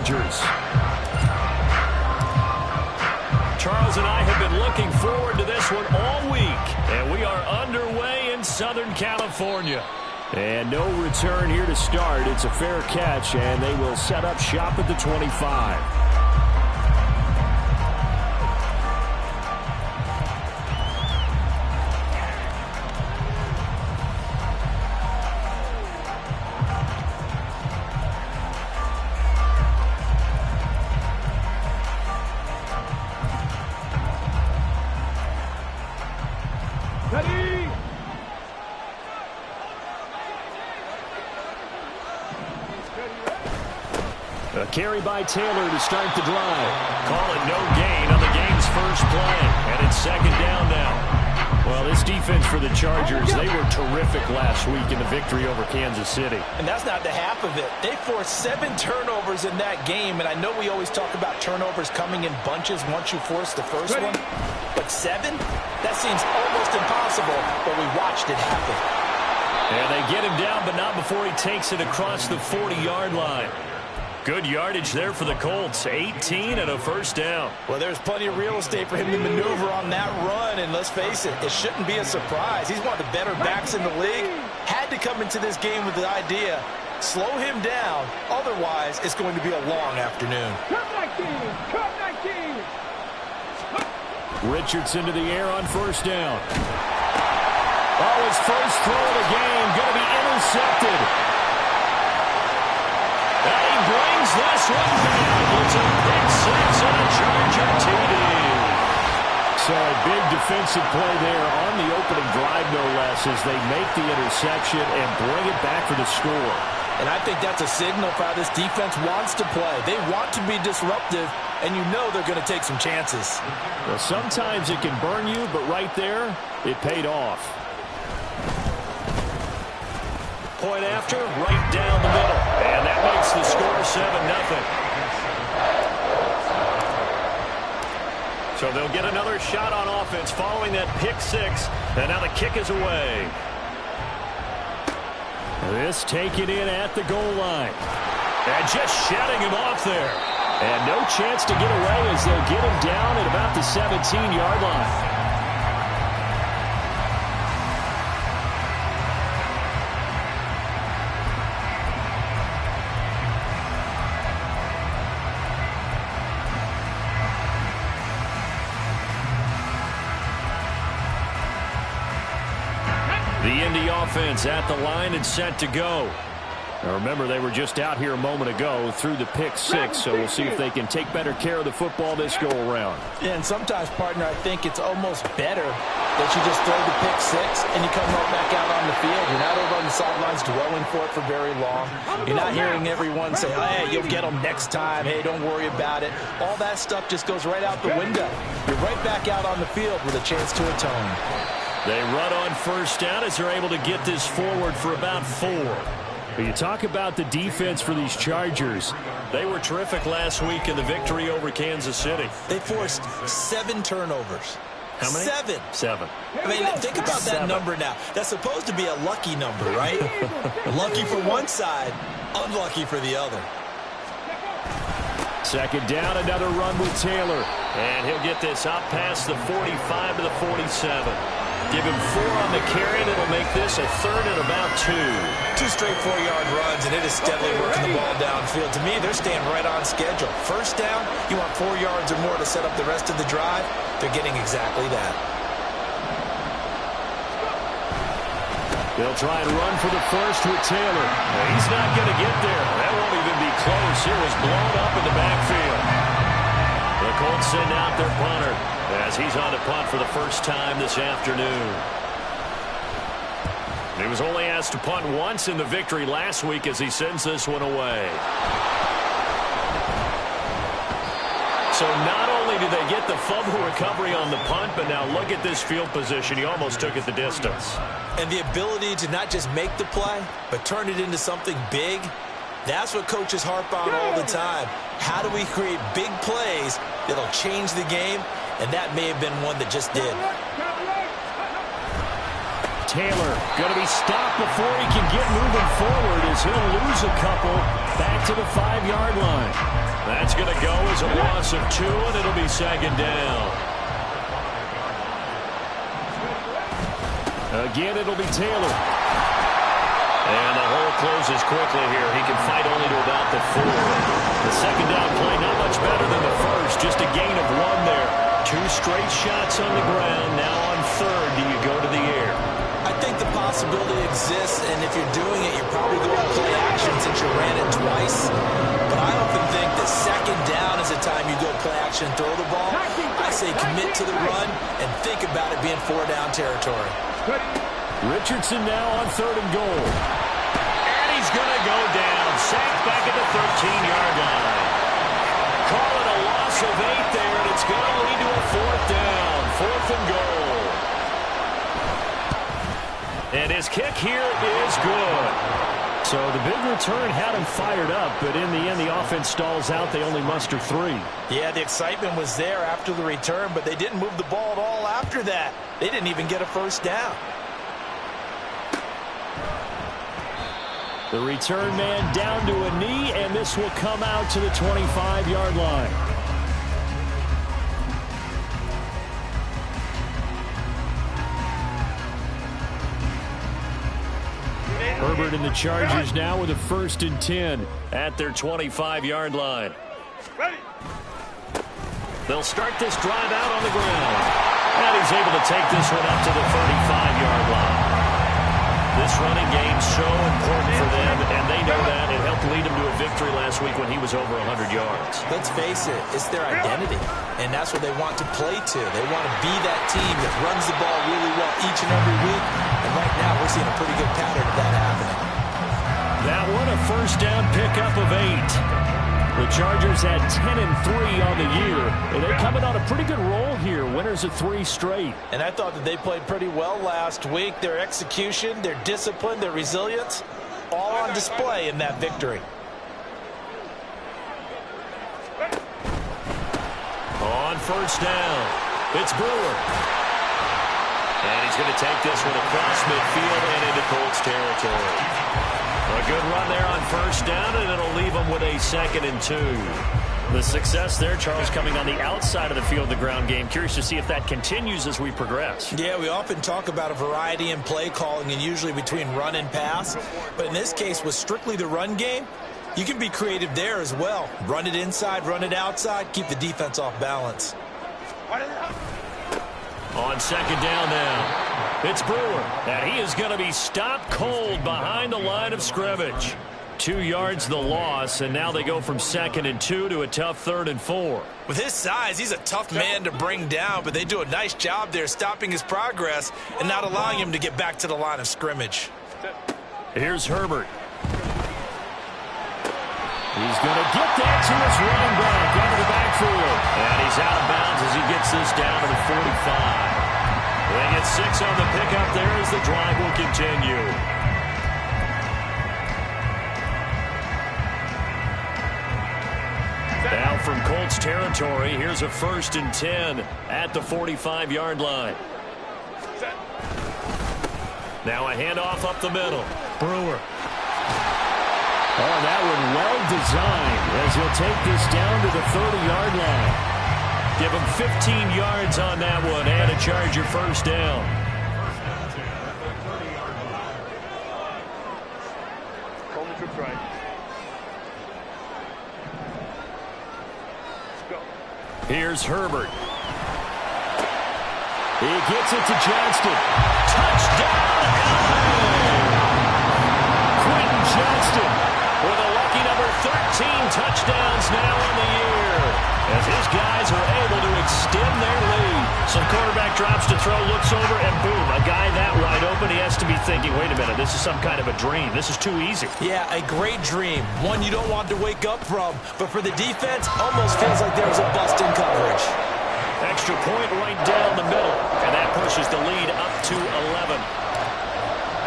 Chargers. Charles and I have been looking forward to this one all week, and we are underway in Southern California. And no return here to start. It's a fair catch, and they will set up shop at the 25. A carry by Taylor to start the drive. Call it no gain on the game's first play. And it's second down now. Well, this defense for the Chargers, they were terrific last week in the victory over Kansas City. And that's not the half of it. They forced 7 turnovers in that game. And I know we always talk about turnovers coming in bunches once you force the first one. But 7? That seems almost impossible. But we watched it happen. And they get him down, but not before he takes it across the 40-yard line. Good yardage there for the Colts. 18 and a first down. Well, there's plenty of real estate for him to maneuver on that run. And let's face it, it shouldn't be a surprise. He's one of the better backs in the league. Had to come into this game with the idea, slow him down. Otherwise, it's going to be a long afternoon. Cut 19! Cut 19! Richardson to the air on first down. Oh, his first throw of the game going to be intercepted. And he brings this one down. It's a pick six on a Charger TD. So a big defensive play there on the opening drive, no less, as they make the interception and bring it back for the score. And I think that's a signal for how this defense wants to play. They want to be disruptive, and you know they're going to take some chances. Well, sometimes it can burn you, but right there, it paid off. Point after, right down the middle. And that makes the score 7-0. So they'll get another shot on offense following that pick six. And now the kick is away. This taken in at the goal line. And just shutting him off there. And no chance to get away as they'll get him down at about the 17-yard line. The Indy offense at the line and set to go. Now remember, they were just out here a moment ago through the pick six, so we'll see if they can take better care of the football this go-around. Yeah, and sometimes, partner, I think it's almost better that you just throw the pick six and you come right back out on the field. You're not over on the sidelines dwelling for it for very long. You're not hearing everyone say, hey, you'll get them next time. Hey, don't worry about it. All that stuff just goes right out the window. You're right back out on the field with a chance to atone. They run on first down as they're able to get this forward for about 4. But you talk about the defense for these Chargers. They were terrific last week in the victory over Kansas City. They forced 7 turnovers. How many? 7. 7. I mean, think about that number now. That's supposed to be a lucky number, right? Lucky for one side, unlucky for the other. Second down, another run with Taylor. And he'll get this up past the 45 to the 47. Give him 4 on the carry, and it'll make this a third and about 2. 2 straight 4-yard runs, and it is steadily working the ball downfield. To me, they're staying right on schedule. First down, you want 4 yards or more to set up the rest of the drive. They're getting exactly that. They'll try and run for the first with Taylor. He's not going to get there. That won't even be close. It was blown up in the backfield. The Colts send out their punter as he's on to punt for the first time this afternoon. He was only asked to punt once in the victory last week as he sends this one away. So not only did they get the fumble recovery on the punt, but now look at this field position. He almost took it the distance. And the ability to not just make the play, but turn it into something big, that's what coaches harp on all the time. How do we create big plays that'll change the game? And that may have been one that just did. Taylor going to be stopped before he can get moving forward as he'll lose a couple back to the 5-yard line. going to go as a loss of 2, and it'll be second down. Again, it'll be Taylor. And the hole closes quickly here. He can fight only to about the 4. The second down play not much better than the first. Just a gain of 1 there. 2 straight shots on the ground. Now on third, do you go to the air? I think the possibility exists, and if you're doing it, you're probably going to play action since you ran it twice. But I often think that second down is the time you go play action and throw the ball. I say commit to the run and think about it being 4-down territory. Richardson now on third and goal. And he's going to go down. Sacked back at the 13-yard line. Call it a loss of 8 there, and it's going to lead to a 4th down. 4th and goal. And his kick here is good. So the big return had him fired up, but in the end, the offense stalls out. They only muster 3. Yeah, the excitement was there after the return, but they didn't move the ball at all after that. They didn't even get a first down. The return man down to a knee, and this will come out to the 25-yard line. Herbert and the Chargers now with a 1st and 10 at their 25-yard line. They'll start this drive out on the ground. And he's able to take this one up to the 35-yard line. This running game so important for them, and they know that. It helped lead them to a victory last week when he was over 100 yards. Let's face it, it's their identity, and that's what they want to play to. They want to be that team that runs the ball really well each and every week, and right now we're seeing a pretty good pattern of that happening. That one a first down pickup of 8. The Chargers had 10-3 on the year, and they're coming on a pretty good roll here. Winners of 3 straight. And I thought that they played pretty well last week. Their execution, their discipline, their resilience, all on display in that victory. On first down, it's Brewer. And he's going to take this one across midfield and into Colts territory. A good run there on first down, and it'll leave them with a 2nd and 2. The success there, Charles, coming on the outside of the field, the ground game. Curious to see if that continues as we progress. Yeah, we often talk about a variety in play calling and usually between run and pass. But in this case, with strictly the run game, you can be creative there as well. Run it inside, run it outside, keep the defense off balance. On second down now, it's Brewer, and he is going to be stopped cold behind the line of scrimmage. 2 yards the loss, and now they go from 2nd and 2 to a tough 3rd and 4. With his size, he's a tough man to bring down, but they do a nice job there stopping his progress and not allowing him to get back to the line of scrimmage. Here's Herbert. He's going to get that to his running back out of the backfield. And he's out of bounds as he gets this down to the 45. They get 6 on the pickup there as the drive will continue. Now from Colts territory, here's a 1st and 10 at the 45-yard line. Now a handoff up the middle. Brewer. Oh, that one well designed as he'll take this down to the 30-yard line. Give him 15 yards on that one and a Charger first down. Here's Herbert. He gets it to Johnston. Touchdown, Quentin Johnston with a lucky number 13 touchdowns now on the year, as his guys are able to extend their lead. Some quarterback drops to throw, looks over, and boom, a guy that wide open, he has to be thinking, wait a minute, this is some kind of a dream. This is too easy. Yeah, a great dream. One you don't want to wake up from. But for the defense, almost feels like there was a bust in coverage. Extra point right down the middle, and that pushes the lead up to 11.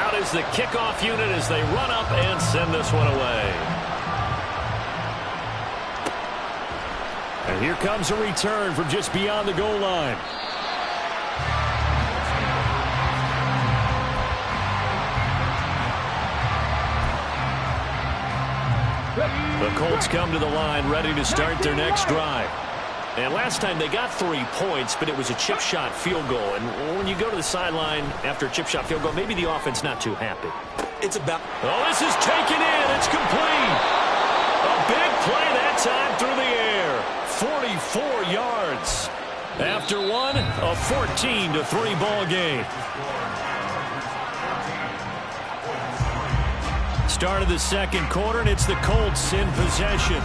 Out is the kickoff unit as they run up and send this one away. And here comes a return from just beyond the goal line. The Colts come to the line ready to start their next drive. And last time they got 3 points, but it was a chip shot field goal. And when you go to the sideline after a chip shot field goal, maybe the offense not too happy. It's about... Oh, this is taken in. It's complete. A big play that time through the air. 44 yards. After one, a 14-3 ball game. Start of the second quarter, and it's the Colts in possession.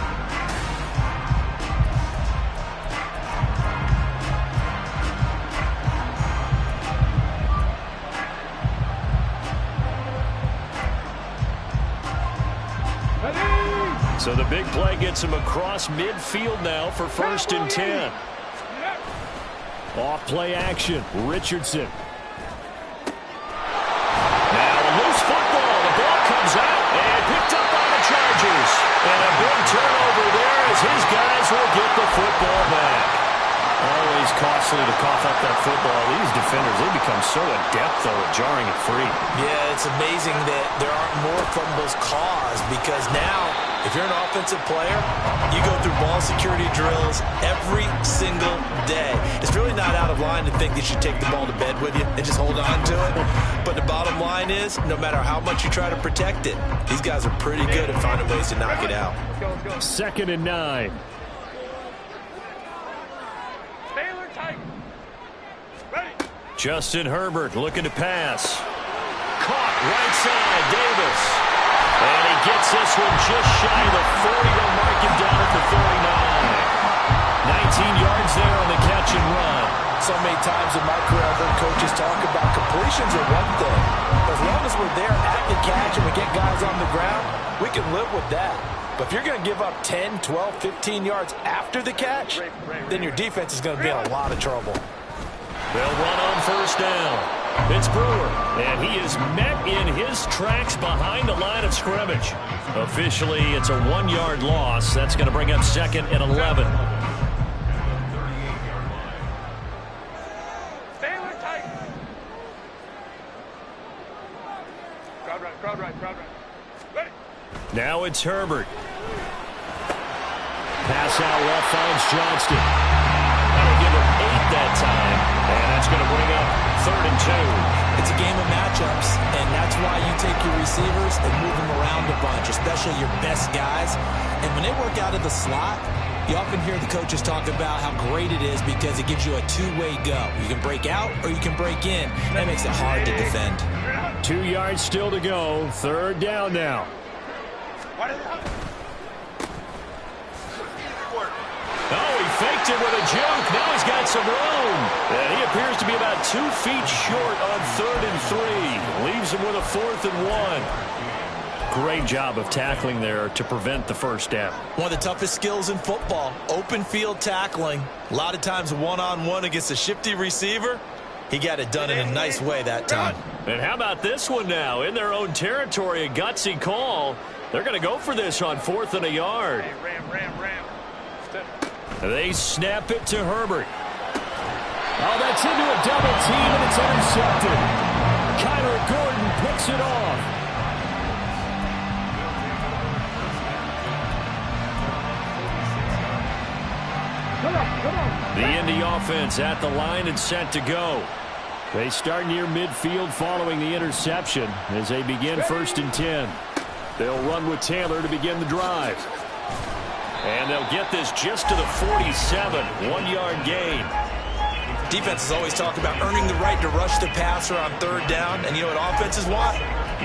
So the big play gets him across midfield now for 1st and 10. Off play action, Richardson. Now a loose football. The ball comes out and picked up by the Chargers. And a big turnover there as his guys will get the football back. Always costly to cough up that football. These defenders, they become so adept, though, at jarring it free. Yeah, it's amazing that there aren't more fumbles caused because now, if you're an offensive player, you go through ball security drills every single day. It's really not out of line to think that you take the ball to bed with you and just hold on to it. But the bottom line is, no matter how much you try to protect it, these guys are pretty good at finding ways to knock it out. 2nd and 9. Justin Herbert looking to pass. Caught right side, Davis. And he gets this one just shy of the 40. They'll mark him down at the 49. 19 yards there on the catch and run. So many times in my career I've heard coaches talk about completions are one thing. As long as we're there at the catch and we get guys on the ground, we can live with that. But if you're going to give up 10, 12, 15 yards after the catch, then your defense is going to be in a lot of trouble. They'll run on 1st down. It's Brewer, and he is met in his tracks behind the line of scrimmage. Officially, it's a 1-yard loss. That's going to bring up 2nd and 11. Crowd right. Ready. Now it's Herbert. Pass out left finds Johnston. That'll give him 8 that time. And that's going to bring up 3rd and 2. It's a game of matchups, and that's why you take your receivers and move them around a bunch, especially your best guys. And when they work out of the slot, you often hear the coaches talk about how great it is because it gives you a two-way go. You can break out or you can break in. That makes it hard to defend. 2 yards still to go. 3rd down now. Oh, he faked it with a juke. Now he's got some room. And he appears to be about 2 feet short on 3rd and 3. Leaves him with a 4th and 1. Great job of tackling there to prevent the 1st down. One of the toughest skills in football, open field tackling. A lot of times one-on-one against a shifty receiver. He got it done in a nice way that time. And how about this one now? In their own territory, a gutsy call. They're going to go for this on 4th and a yard. Ram. They snap it to Herbert. Oh, that's into a double team, and it's intercepted. Kyler Gordon picks it off. The Indy offense at the line and set to go. They start near midfield following the interception as they begin 1st and 10. They'll run with Taylor to begin the drive. And they'll get this just to the 47, 1-yard gain. Defenses always talk about earning the right to rush the passer on 3rd down. And you know what offenses want?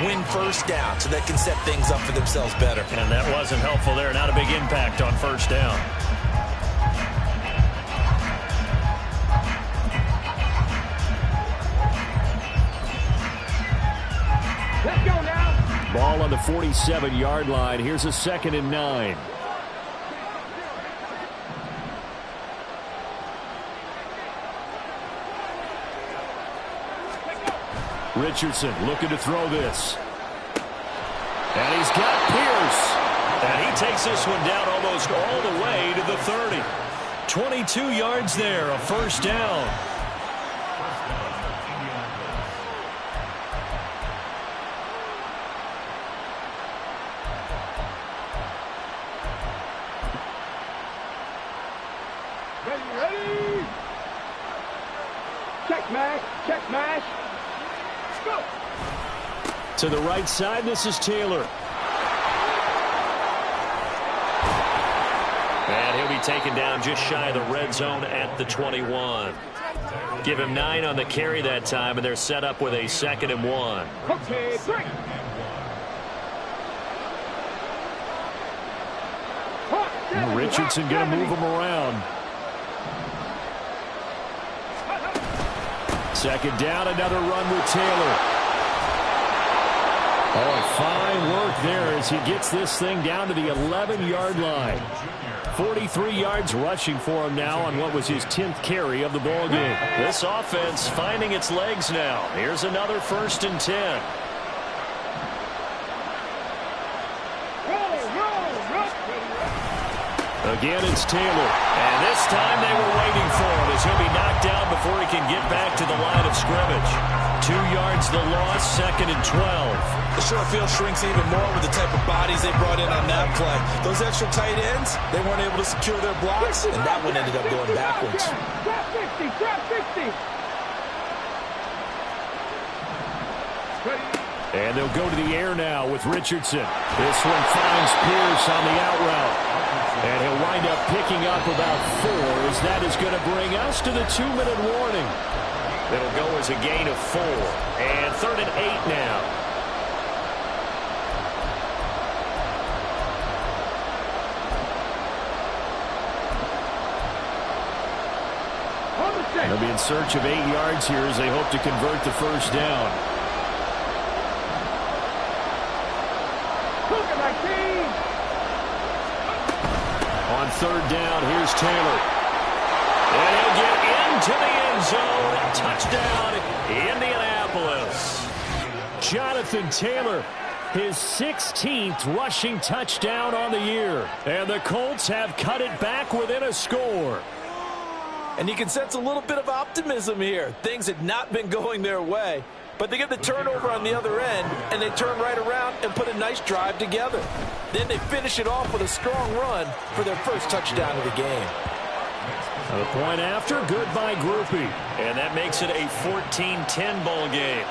Win 1st down so they can set things up for themselves better. And that wasn't helpful there. Not a big impact on 1st down. Let's go now. Ball on the 47-yard line. Here's a 2nd and 9. Richardson looking to throw this. And he's got Pierce. And he takes this one down almost all the way to the 30. 22 yards there, a 1st down. Ready? Check smash. Check smash. Go. To the right side, this is Taylor. And he'll be taken down just shy of the red zone at the 21. Give him 9 on the carry that time, and they're set up with a 2nd and 1. Okay, break. Richardson going to move him around. 2nd down, another run with Taylor. Oh, fine work there as he gets this thing down to the 11-yard line. 43 yards rushing for him now on what was his 10th carry of the ball game. This offense finding its legs now. Here's another 1st and 10. Again, it's Taylor. And this time they were waiting for him as he'll be knocked down before he can get back to the line of scrimmage. 2 yards the loss, 2nd and 12. The short field shrinks even more with the type of bodies they brought in on that play. Those extra tight ends, they weren't able to secure their blocks, and that one ended up going backwards. Drop 50, drop 50. And they'll go to the air now with Richardson. This one finds Pierce on the out route. And he'll wind up picking up about 4 as that is going to bring us to the 2-minute warning. It'll go as a gain of 4. And 3rd and 8 now. They'll be in search of 8 yards here as they hope to convert the 1st down. On 3rd down, here's Taylor. And he'll get into the end zone. Touchdown, Indianapolis. Jonathan Taylor, his 16th rushing touchdown on the year. And the Colts have cut it back within a score. And you can sense a little bit of optimism here. Things had not been going their way, but they get the turnover on the other end, and they turn right around and put a nice drive together. Then they finish it off with a strong run for their first touchdown of the game. The point after, good by Groupie. And that makes it a 14-10 ball game.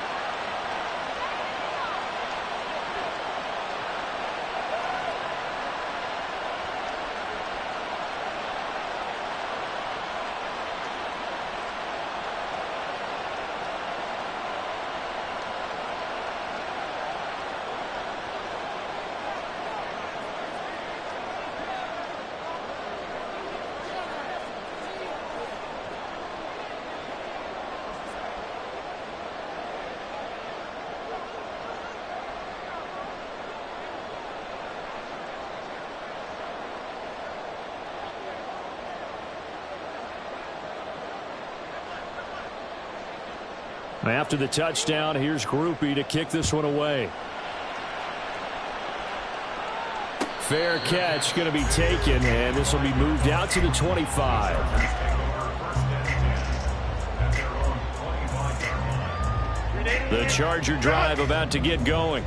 After the touchdown, here's Groupie to kick this one away. Fair catch going to be taken, and this will be moved out to the 25. The Charger drive about to get going.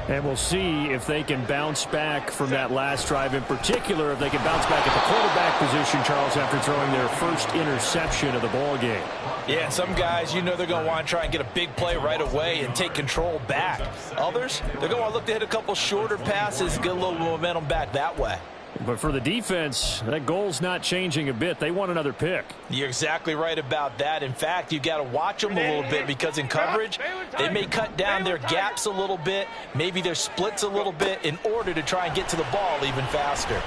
And we'll see if they can bounce back from that last drive, in particular if they can bounce back at the quarterback position, Charles, after throwing their first interception of the ball game. Yeah, some guys, you know they're going to want to try and get a big play right away and take control back. Others, they're going to want to look to hit a couple shorter passes and get a little momentum back that way. But for the defense, that goal's not changing a bit. They want another pick. You're exactly right about that. In fact, you got to watch them a little bit because in coverage, they may cut down their gaps a little bit, maybe their splits a little bit in order to try and get to the ball even faster.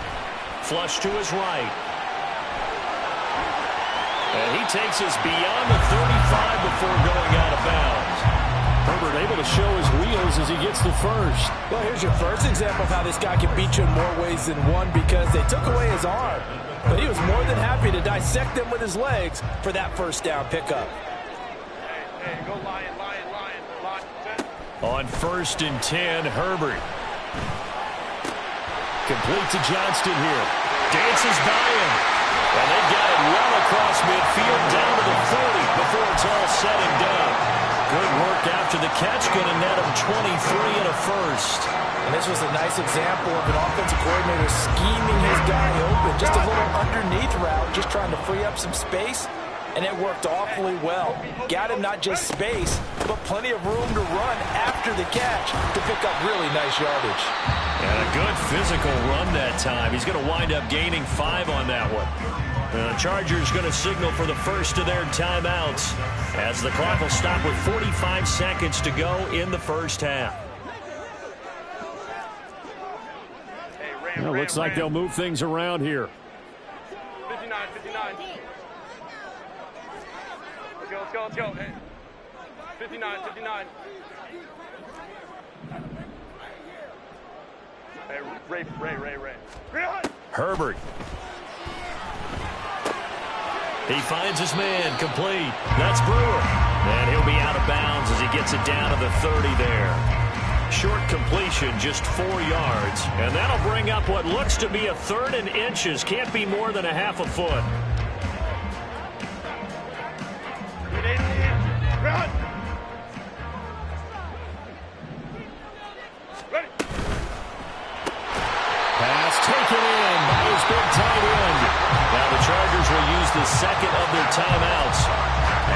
Flush to his right. And he takes us beyond the 35 before going out of bounds. Herbert able to show his wheels as he gets the first. Well, here's your first example of how this guy can beat you in more ways than one because they took away his arm. But he was more than happy to dissect them with his legs for that first down pickup. Hey, go Lion. On 1st and 10, Herbert. Complete to Johnston here. Dances by him. And they've got it well across midfield down to the 40 before it's all said and done. Good work after the catch. Going to net him 23 and a first. And this was a nice example of an offensive coordinator scheming his guy open. Just a little underneath route, just trying to free up some space. And it worked awfully well. Got him not just space, but plenty of room to run after the catch to pick up really nice yardage. And a good physical run that time. He's going to wind up gaining 5 on that one. And the Chargers going to signal for the first of their timeouts as the clock will stop with 45 seconds to go in the first half. Hey, Looks like they'll move things around here. 59. Let's go. Hey. 59. Hey, Ray. Herbert. He finds his man, complete. That's Brewer. And he'll be out of bounds as he gets it down to the 30 there. Short completion, just 4 yards. And that'll bring up what looks to be a 3rd and inches. Can't be more than a half a foot. Run! Ready! Pass taken in by his big tight end. Now the Chargers will use the second of their timeouts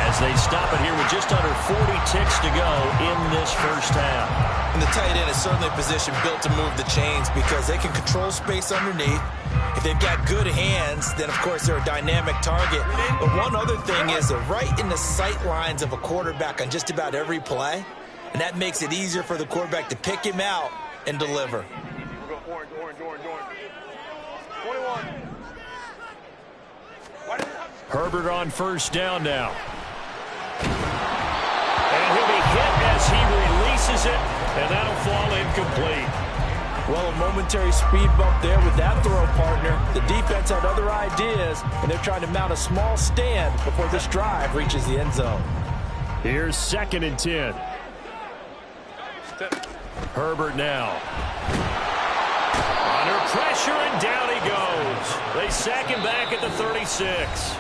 as they stop it here with just under 40 ticks to go in this first half. And the tight end is certainly a position built to move the chains because they can control space underneath. If they've got good hands, then, of course, they're a dynamic target. But one other thing is they're right in the sight lines of a quarterback on just about every play, and that makes it easier for the quarterback to pick him out and deliver. We'll go orange. 21. Herbert on first down now. And he'll be hit as he releases it, and that'll fall incomplete. Well, a momentary speed bump there with that throw, partner. The defense had other ideas, and they're trying to mount a small stand before this drive reaches the end zone. Here's 2nd and 10. Herbert now. Under pressure, and down he goes. They sack him back at the 36.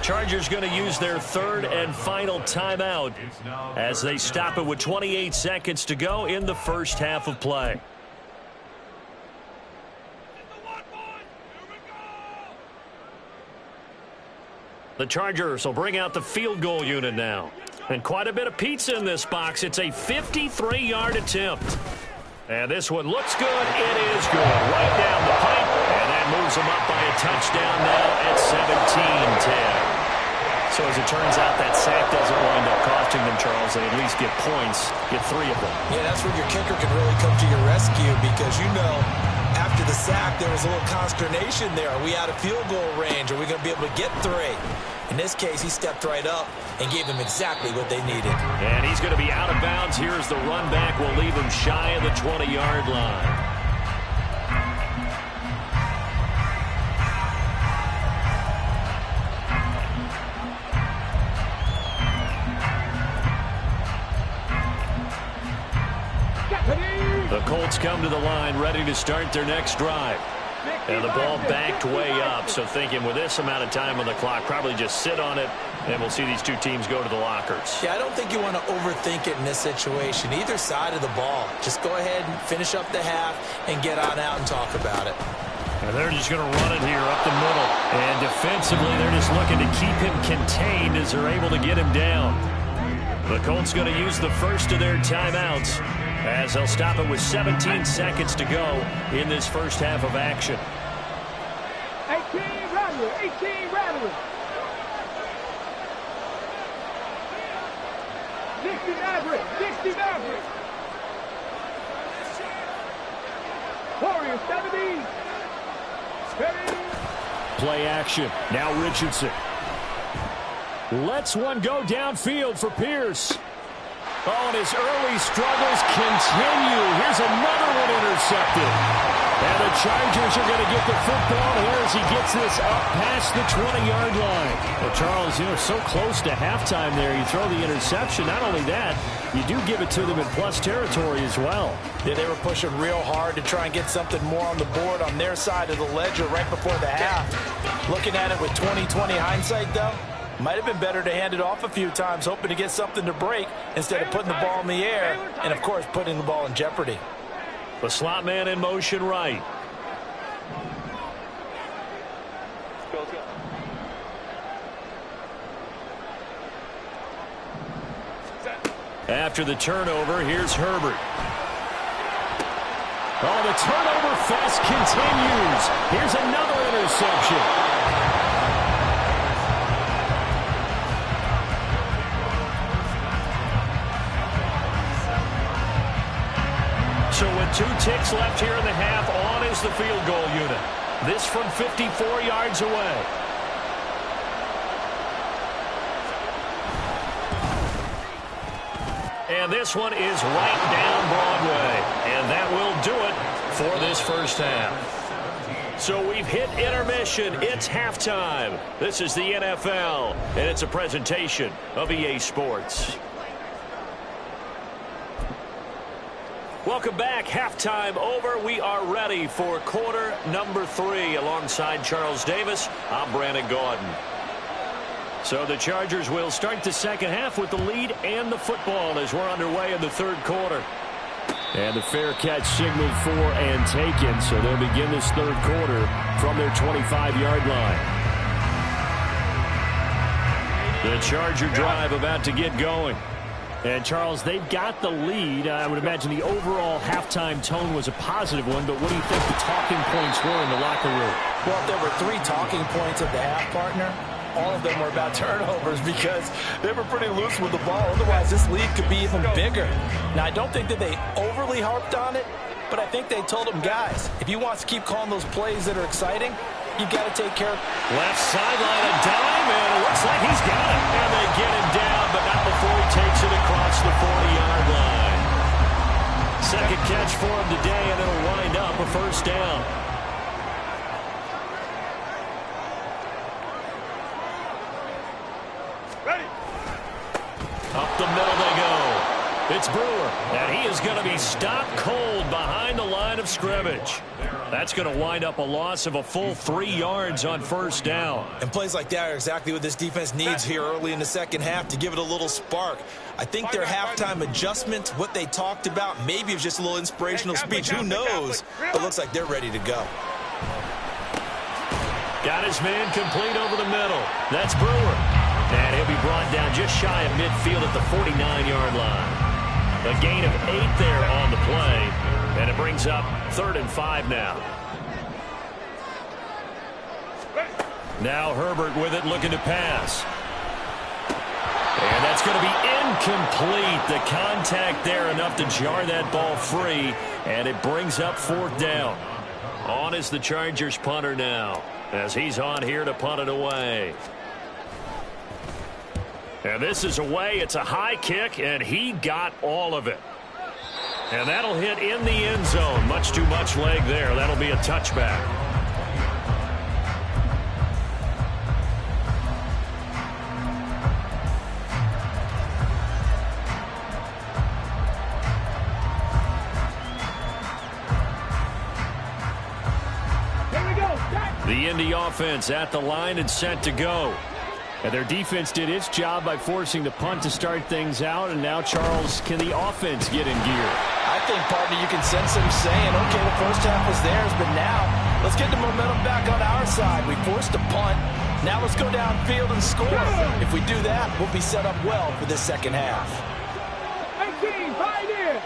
Chargers going to use their 3rd and final timeout as they stop it with 28 seconds to go in the first half of play. The Chargers will bring out the field goal unit now. And quite a bit of pizza in this box. It's a 53-yard attempt. And this one looks good. It is good. Right down the pipe. And that moves them up by a touchdown now at 17-10. So as it turns out, that sack doesn't wind up costing them, Charles. They at least get points, get 3 of them. Yeah, that's where your kicker can really come to your rescue because, after the sack, there was a little consternation there. Are we out of field goal range? Are we going to be able to get 3? In this case, he stepped right up and gave them exactly what they needed. And he's going to be out of bounds. Here's the run back. We'll leave him shy of the 20-yard line. The Colts come to the line, ready to start their next drive. And the ball backed way up, so thinking with this amount of time on the clock, probably just sit on it, and we'll see these two teams go to the lockers. Yeah, I don't think you want to overthink it in this situation. Either side of the ball. Just go ahead and finish up the half and get on out and talk about it. And they're just going to run it here up the middle. And defensively, they're just looking to keep him contained as they're able to get him down. The Colts going to use the first of their timeouts as they'll stop it with 17 seconds to go in this first half of action. 18 rattling. 60 average. Warriors 70. Play action. Now Richardson. Lets one go downfield for Pierce. Oh, and his early struggles continue. Here's another one intercepted. And the Chargers are going to get the football here as he gets this up past the 20-yard line. Well, Charles, so close to halftime there. You throw the interception. Not only that, you do give it to them in plus territory as well. Yeah, they were pushing real hard to try and get something more on the board on their side of the ledger right before the half. Looking at it with 20/20 hindsight, though, Might have been better to hand it off a few times, hoping to get something to break instead of putting the ball in the air and, of course, putting the ball in jeopardy. The slot man in motion right. After the turnover, here's Herbert. Oh, the turnover fest continues. Here's another interception. So with 2 ticks left here in the half, on is the field goal unit. This from 54 yards away. And this one is right down Broadway. And that will do it for this first half. So we've hit intermission. It's halftime. This is the NFL, and it's a presentation of EA Sports. Welcome back. Halftime over. We are ready for quarter number 3. Alongside Charles Davis, I'm Brandon Gaudin. So the Chargers will start the second half with the lead and the football as we're underway in the third quarter. And the fair catch signaled for and taken, so they'll begin this third quarter from their 25-yard line. The Charger drive about to get going. And, Charles, they've got the lead. I would imagine the overall halftime tone was a positive one, but what do you think the talking points were in the locker room? Well, if there were 3 talking points at the half, partner, all of them were about turnovers because they were pretty loose with the ball. Otherwise, this lead could be even bigger. Now, I don't think that they overly harped on it, but I think they told them, guys, if you want to keep calling those plays that are exciting, you've got to take care of. Left sideline, a dime, and it looks like he's got it. And they get him down, but not before he takes it across the 40-yard line. Second catch for him today, and it'll wind up a first down. Up the middle they go. It's Brewer, and he is going to be stopped cold behind the line of scrimmage. That's going to wind up a loss of a full 3 yards on first down. And plays like that are exactly what this defense needs here early in the second half to give it a little spark. I think their halftime adjustment, what they talked about, maybe it was just a little inspirational speech. Who knows? But it looks like they're ready to go. Got his man complete over the middle. That's Brewer. And he'll be brought down just shy of midfield at the 49-yard line. A gain of 8 there on the play. And it brings up 3rd and 5 now. Now Herbert with it, looking to pass. And that's going to be incomplete. The contact there enough to jar that ball free. And it brings up 4th down. On is the Chargers punter now, as he's on here to punt it away. And this is away. It's a high kick, and he got all of it. And that'll hit in the end zone. Much too much leg there. That'll be a touchback. The Indy offense at the line and set to go. And their defense did its job by forcing the punt to start things out. And now, Charles, can the offense get in gear? I think, partner, you can sense them saying, okay, the first half was theirs, but now let's get the momentum back on our side. We forced a punt. Now let's go downfield and score. If we do that, we'll be set up well for this second half. 18, Pioneer.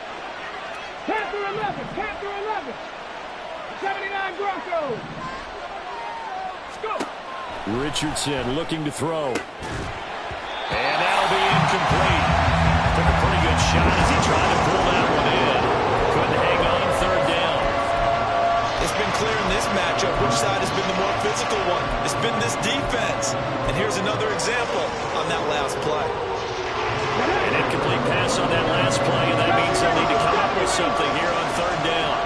Panther 11, Panther 11. 79 Broncos. Let's go. Richardson looking to throw. And that'll be incomplete. Took a pretty good shot as he tried to pull that one in. Couldn't hang on 3rd down. It's been clear in this matchup which side has been the more physical one. It's been this defense. And here's another example on that last play. An incomplete pass on that last play, and that means they'll need to come up with something here on 3rd down.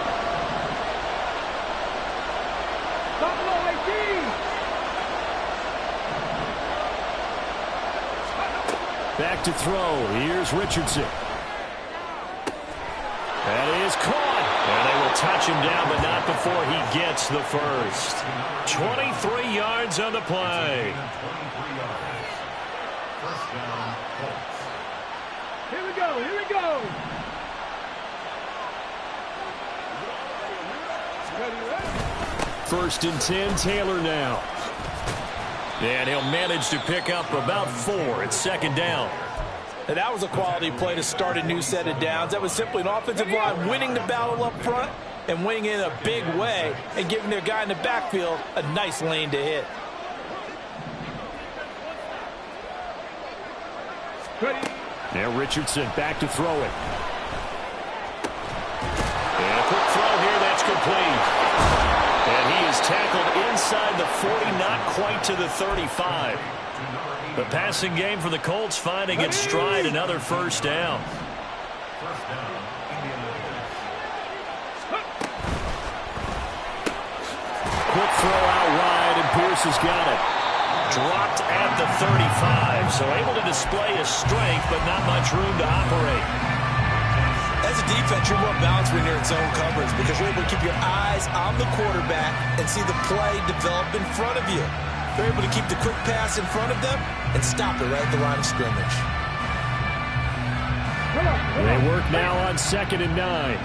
Buffalo 18. Back to throw. Here's Richardson. That is caught. And they will touch him down, but not before he gets the first. 23 yards on the play. Here we go. Here we go. First and 10, Taylor now. And he'll manage to pick up about 4. It's second down. And that was a quality play to start a new set of downs. That was simply an offensive line winning the battle up front and winning in a big way and giving their guy in the backfield a nice lane to hit. Now Richardson back to throw it. And a quick throw here, that's complete. And he is tackled inside the 40, not quite to the 35. The passing game for the Colts finding its stride, another first down. Quick throw out wide, and Pierce has got it. Dropped at the 35, so able to display his strength, but not much room to operate. As a defense, you're more balanced when you're in zone coverage because you're able to keep your eyes on the quarterback and see the play develop in front of you. They're able to keep the quick pass in front of them and stop it right at the line of scrimmage. They work now on 2nd and 9.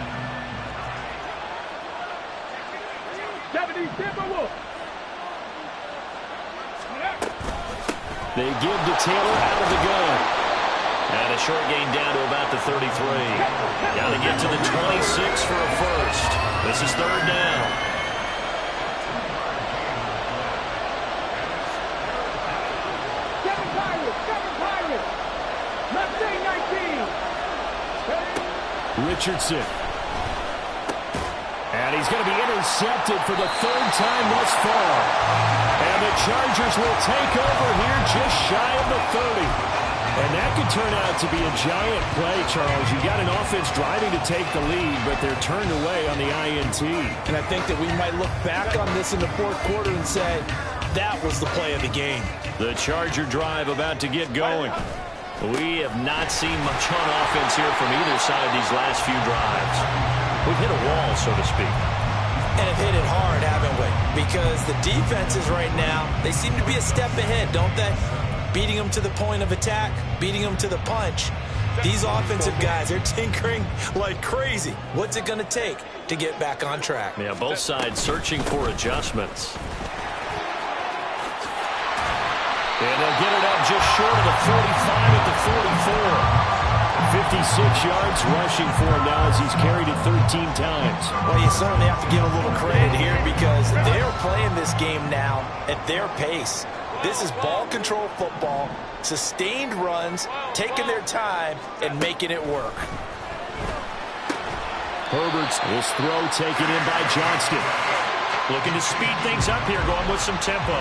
70 Timberwolves. They give to Taylor out of the gun. And a short gain down to about the 33. Got to get to the 26 for a first. This is third down. Seven Pirates. Mustang 19. Richardson. And he's going to be intercepted for the 3rd time thus far. And the Chargers will take over here just shy of the 30. And that could turn out to be a giant play, Charles. You got an offense driving to take the lead, but they're turned away on the INT. And I think that we might look back on this in the 4th quarter and say, that was the play of the game. The Charger drive about to get going. We have not seen much on offense here from either side these last few drives. We've hit a wall, so to speak. And have hit it hard, haven't we? Because the defenses right now, they seem to be a step ahead, don't they? Beating them to the point of attack, beating them to the punch. These offensive guys, they're tinkering like crazy. What's it going to take to get back on track? Yeah, both sides searching for adjustments. And they'll get it up just short of the 45 at the 44. 56 yards rushing for him now as he's carried it 13 times. Well, you certainly have to give a little credit here because they're playing this game now at their pace. This is ball control football, sustained runs, taking their time, and making it work. Herbert's this throw taken in by Johnston. Looking to speed things up here, going with some tempo.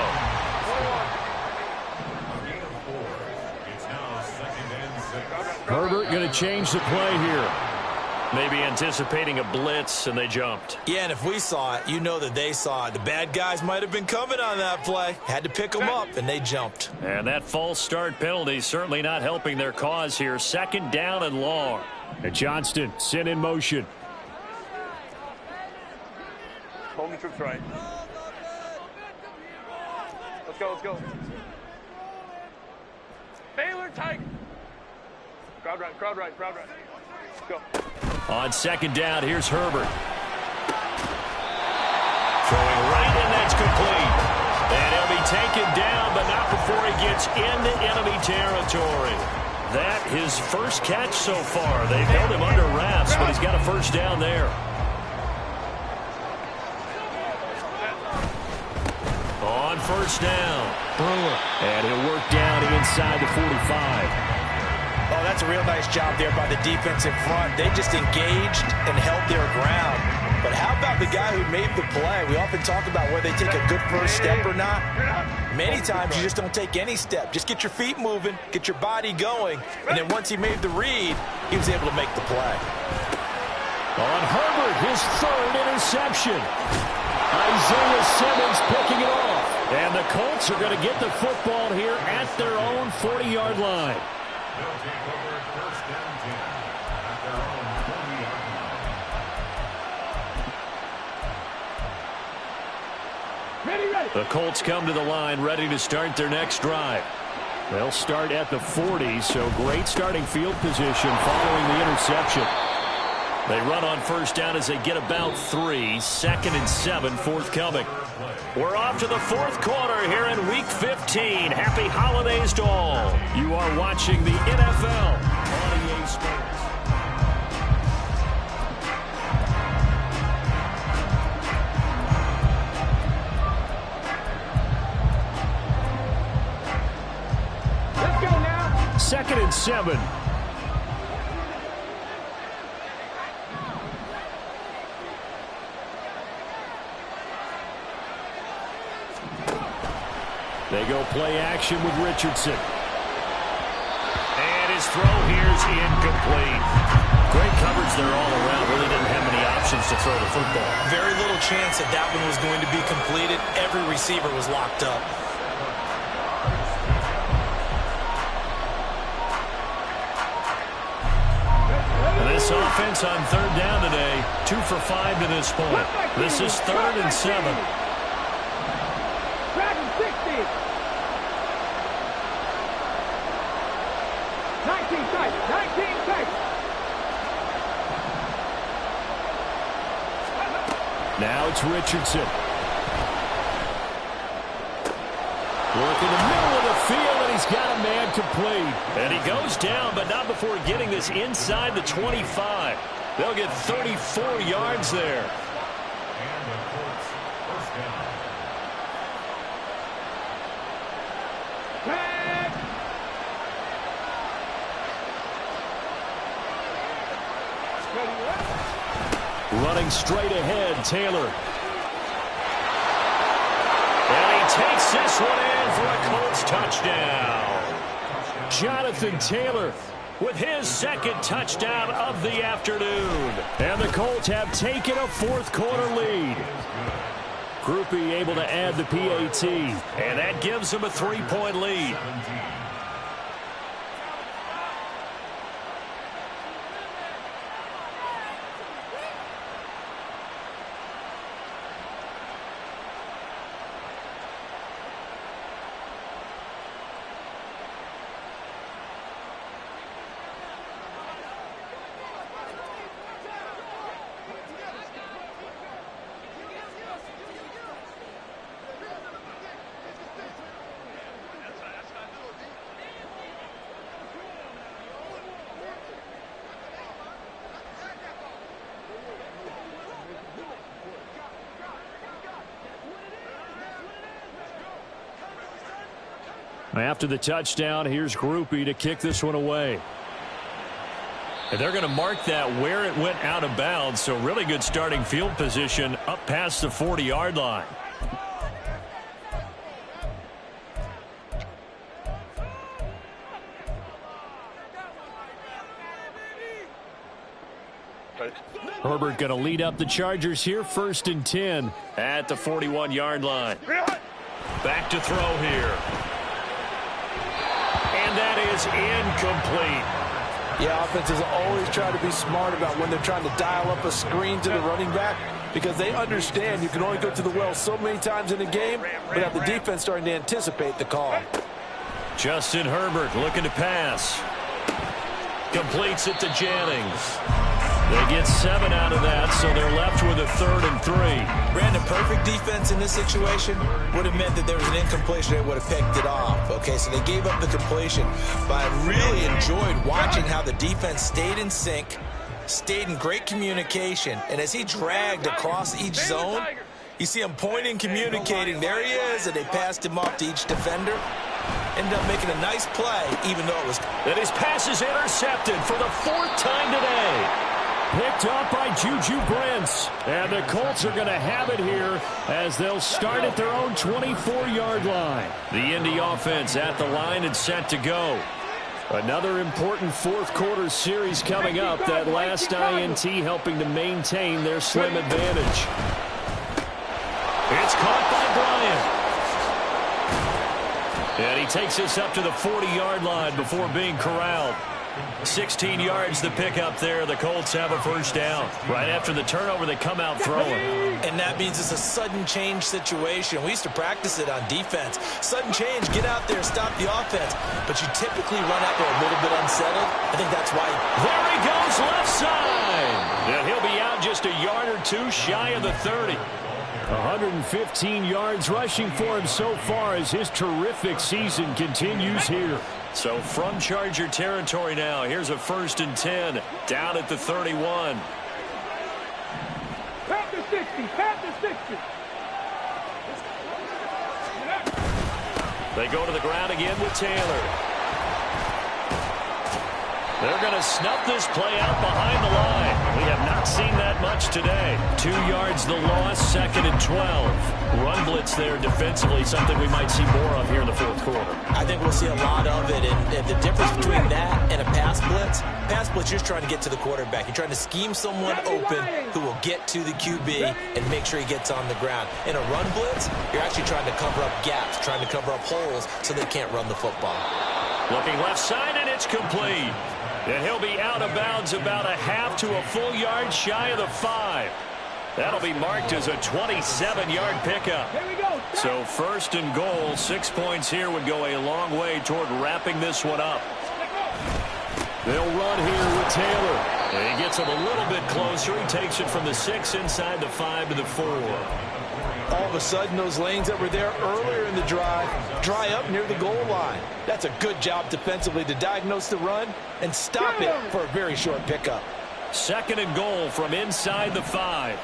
Herbert going to change the play here. Maybe anticipating a blitz, and they jumped. Yeah, and if we saw it, you know that they saw it. The bad guys might have been coming on that play. Had to pick them up, and they jumped. And that false start penalty certainly not helping their cause here. 2nd down and long. And Johnston sent in motion. Holding troops right. Let's go, let's go. Baylor Tiger. Crowd right, crowd right, crowd right. Let's go. On 2nd down, here's Herbert. Throwing right, and that's complete. And he'll be taken down, but not before he gets into enemy territory. That his first catch so far. They've held him under wraps, but he's got a first down there. On 1st down, Brewer. And he'll work down inside the 45. Oh, that's a real nice job there by the defense in front. They just engaged and held their ground. But how about the guy who made the play? We often talk about whether they take a good first step or not. Many times you just don't take any step. Just get your feet moving, get your body going, and then once he made the read, he was able to make the play. On Herbert, his 3rd interception. Isaiah Simmons picking it off. And the Colts are going to get the football here at their own 40-yard line. The Colts come to the line ready to start their next drive. They'll start at the 40, so great starting field position following the interception. They run on first down as they get about 3. 2nd and 7 forthcoming. We're off to the fourth quarter here in Week 15. Happy holidays to all. You are watching the NFL on EA Sports. Let's go now. 2nd and 7. They go play action with Richardson. And his throw here is incomplete. Great coverage there all around. Really didn't have many options to throw the football. Very little chance that that one was going to be completed. Every receiver was locked up. And this offense on third down today, 2 for 5 to this point. This is 3rd and 7. Dragon 60. 19 tight. 19 tight. Now it's Richardson. Work in the middle of the field, and he's got a man complete. And he goes down, but not before getting this inside the 25. They'll get 34 yards there. Running straight ahead, Taylor. And he takes this one in for a Colts touchdown. Jonathan Taylor with his 2nd touchdown of the afternoon. And the Colts have taken a fourth quarter lead. Groupie able to add the PAT. And that gives them a 3-point lead. After the touchdown, here's Groupie to kick this one away. And they're going to mark that where it went out of bounds, so really good starting field position up past the 40-yard line. Herbert going to lead up the Chargers here, 1st and 10 at the 41-yard line. Back to throw here. And that is incomplete. Yeah, offenses always try to be smart about when they're trying to dial up a screen to the running back because they understand you can only go to the well so many times in a game, but have the defense starting to anticipate the call. Justin Herbert looking to pass. Completes it to Jennings. They get 7 out of that, so they're left with a 3rd and 3. Brandon, perfect defense in this situation would have meant that there was an incompletion. They would have picked it off. Okay, so they gave up the completion. But I really enjoyed watching how the defense stayed in sync, stayed in great communication. And as he dragged across each zone, you see him pointing, communicating. There he is, and they passed him off to each defender. Ended up making a nice play, even though it was... And his pass is intercepted for the 4th time today. Picked up by Juju Brents. And the Colts are going to have it here as they'll start at their own 24-yard line. The Indy offense at the line and set to go. Another important fourth quarter series coming up. That last INT helping to maintain their slim advantage. It's caught by Bryant. And he takes this up to the 40-yard line before being corralled. 16 yards the pickup there. The Colts have a first down. Right after the turnover, they come out throwing. And that means it's a sudden change situation. We used to practice it on defense. Sudden change, get out there, stop the offense. But you typically run out there a little bit unsettled. I think that's why. There he goes, left side. And he'll be out just a yard or two shy of the 30. 115 yards rushing for him so far as his terrific season continues here. So from Charger territory now, here's a 1st and 10 down at the 31. Pat the 60, pat the 60. They go to the ground again with Taylor. They're going to snuff this play out behind the line. We have not seen that much today. 2 yards the loss, 2nd and 12. Run blitz there defensively, something we might see more of here in the 4th quarter. I think we'll see a lot of it. And the difference between that and a pass blitz, you're trying to get to the quarterback. You're trying to scheme someone open who will get to the QB and make sure he gets on the ground. In a run blitz, you're actually trying to cover up gaps, trying to cover up holes so they can't run the football. Looking left side, and it's complete. And he'll be out of bounds about a half to a full yard shy of the 5. That'll be marked as a 27-yard pickup. So 1st and goal, 6 points here would go a long way toward wrapping this one up. They'll run here with Taylor. And he gets him a little bit closer. He takes it from the 6 inside the 5 to the 4. All of a sudden, those lanes that were there earlier in the drive dry up near the goal line. That's a good job defensively to diagnose the run and stop it for a very short pickup. 2nd and goal from inside the 5.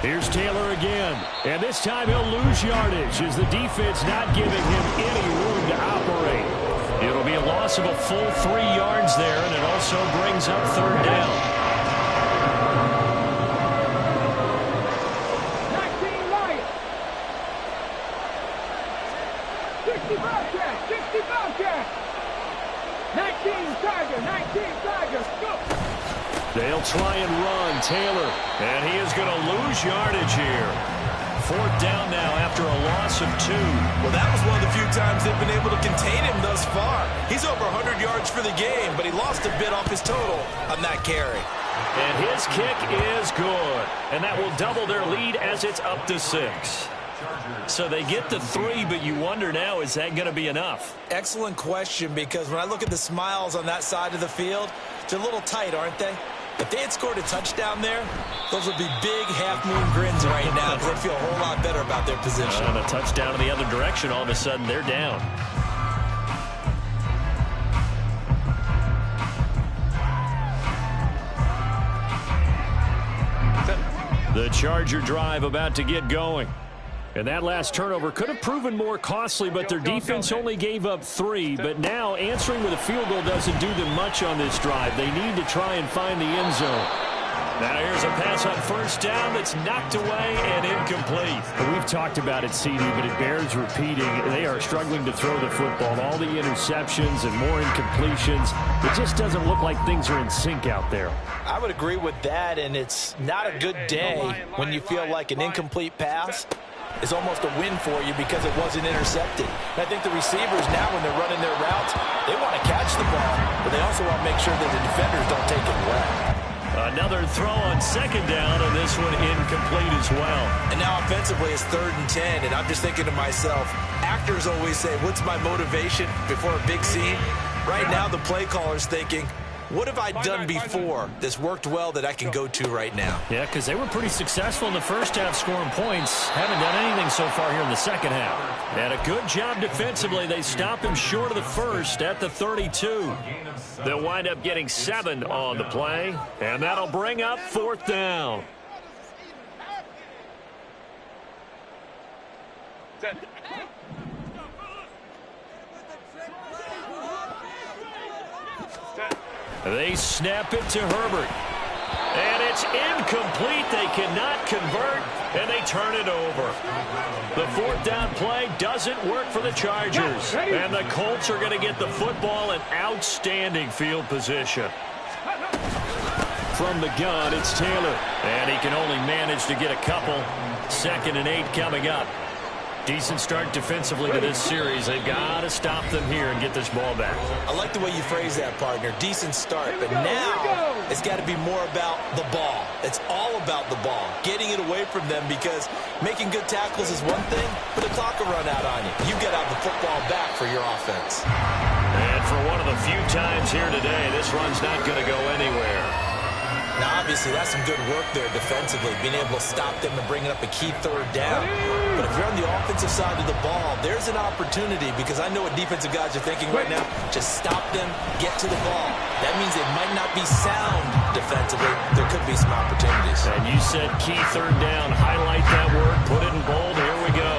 Here's Taylor again. And this time he'll lose yardage as the defense not giving him any room to operate. It'll be a loss of a full 3 yards there, and it also brings up 3rd down. They'll try and run Taylor, and he is going to lose yardage here. 4th down now after a loss of 2. Well, that was one of the few times they've been able to contain him thus far. He's over 100 yards for the game, but he lost a bit off his total on that carry. And his kick is good, and that will double their lead as it's up to 6. So they get to 3, but you wonder now, is that going to be enough? Excellent question, because when I look at the smiles on that side of the field, they're a little tight, aren't they? If they had scored a touchdown there, those would be big half-moon grins right now because they feel a whole lot better about their position. And a touchdown in the other direction, all of a sudden they're down. The Charger drive about to get going. And that last turnover could have proven more costly, but their defense only gave up 3. But now answering with a field goal doesn't do them much on this drive. They need to try and find the end zone. Now here's a pass on 1st down that's knocked away and incomplete. We've talked about it, CD, but it bears repeating. They are struggling to throw the football. All the interceptions and more incompletions. It just doesn't look like things are in sync out there. I would agree with that, and it's not a good day when you feel like an incomplete pass is almost a win for you because it wasn't intercepted. And I think the receivers now, when they're running their routes, they want to catch the ball, but they also want to make sure that the defenders don't take it away. Another throw on 2nd down, and this one incomplete as well. And now offensively it's 3rd and 10, and I'm just thinking to myself, actors always say, what's my motivation before a big scene? Right now the play caller's thinking, what have I done before that's worked well that I can go to right now? Yeah, because they were pretty successful in the first half scoring points. Haven't done anything so far here in the second half. And a good job defensively. They stop him short of the first at the 32. They'll wind up getting 7 on the play, and that'll bring up 4th down. They snap it to Herbert. And it's incomplete. They cannot convert, and they turn it over. The 4th down play doesn't work for the Chargers. And the Colts are going to get the football in outstanding field position. From the gun, it's Taylor. And he can only manage to get a couple. 2nd and 8 coming up. Decent start defensively to this series. They've got to stop them here and get this ball back. I like the way you phrase that, partner. Decent start, but now it's got to be more about the ball. It's all about the ball, getting it away from them, because making good tackles is one thing, but the clock will run out on you. You get out the football back for your offense. And for one of the few times here today, this run's not going to go anywhere. Now, obviously, that's some good work there defensively, being able to stop them and bringing up a key third down. But if you're on the offensive side of the ball, there's an opportunity, because I know what defensive guys are thinking right now. Just stop them, get to the ball. That means they might not be sound defensively. There could be some opportunities. And you said key third down. Highlight that word, put it in bold. Here we go.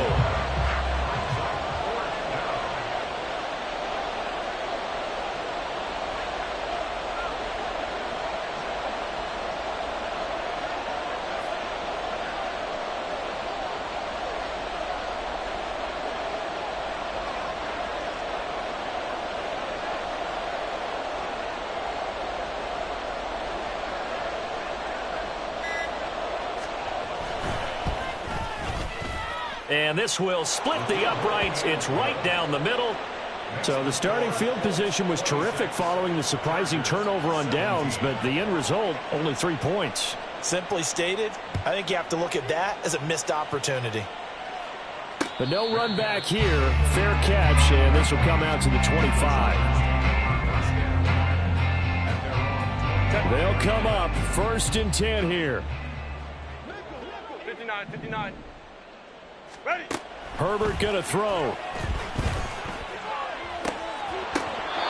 And this will split the uprights. It's right down the middle. So the starting field position was terrific following the surprising turnover on downs, but the end result, only 3 points. Simply stated, I think you have to look at that as a missed opportunity. But no run back here. Fair catch, and this will come out to the 25. They'll come up 1st and 10 here. 59. Ready. Herbert going to throw.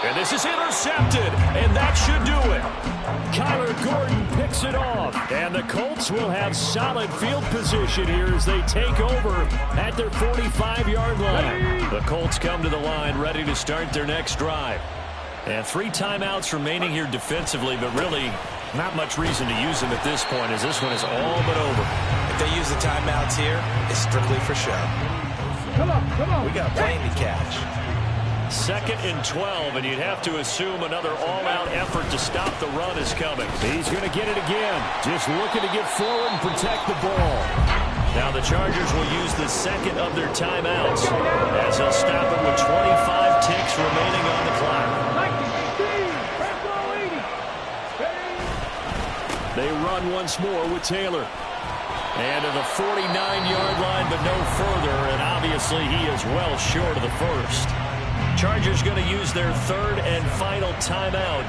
And this is intercepted, and that should do it. Kyler Gordon picks it off, and the Colts will have solid field position here as they take over at their 45-yard line. The Colts come to the line ready to start their next drive. And 3 timeouts remaining here defensively, but really not much reason to use them at this point, as this one is all but over. If they use the timeouts here, it's strictly for show. Come on. We got a plane to catch. 2nd and 12, and you'd have to assume another all-out effort to stop the run is coming. He's going to get it again, just looking to get forward and protect the ball. Now the Chargers will use the 2nd of their timeouts as they'll stop it with 25 ticks remaining on the clock. They run once more with Taylor. And to the 49-yard line, but no further, and obviously he is well short of the first. Chargers going to use their 3rd and final timeout.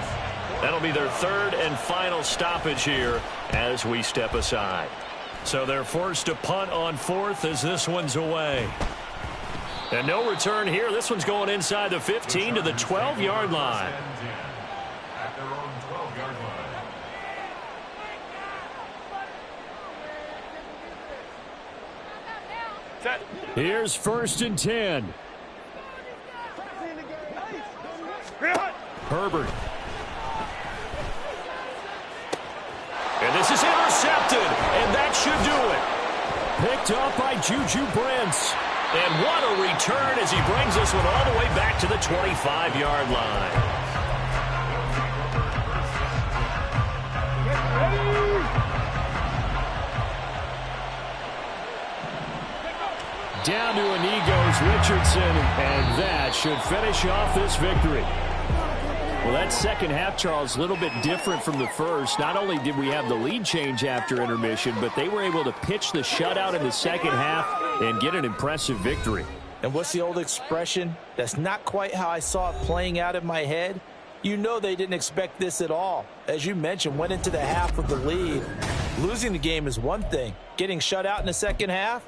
That'll be their 3rd and final stoppage here as we step aside. So they're forced to punt on 4th as this one's away. And no return here. This one's going inside the 15 to the 12-yard line. At their own 12-yard line. Set. Here's 1st and 10. Herbert. And this is intercepted, and that should do it. Picked up by Juju Brents. And what a return as he brings this one all the way back to the 25-yard line. Down to a knee goes Richardson, and that should finish off this victory. Well, that second half, Charles, a little bit different from the first. Not only did we have the lead change after intermission, but they were able to pitch the shutout in the second half and get an impressive victory. And what's the old expression? That's not quite how I saw it playing out in my head. You know they didn't expect this at all. As you mentioned, went into the half with the lead. Losing the game is one thing. Getting shut out in the second half,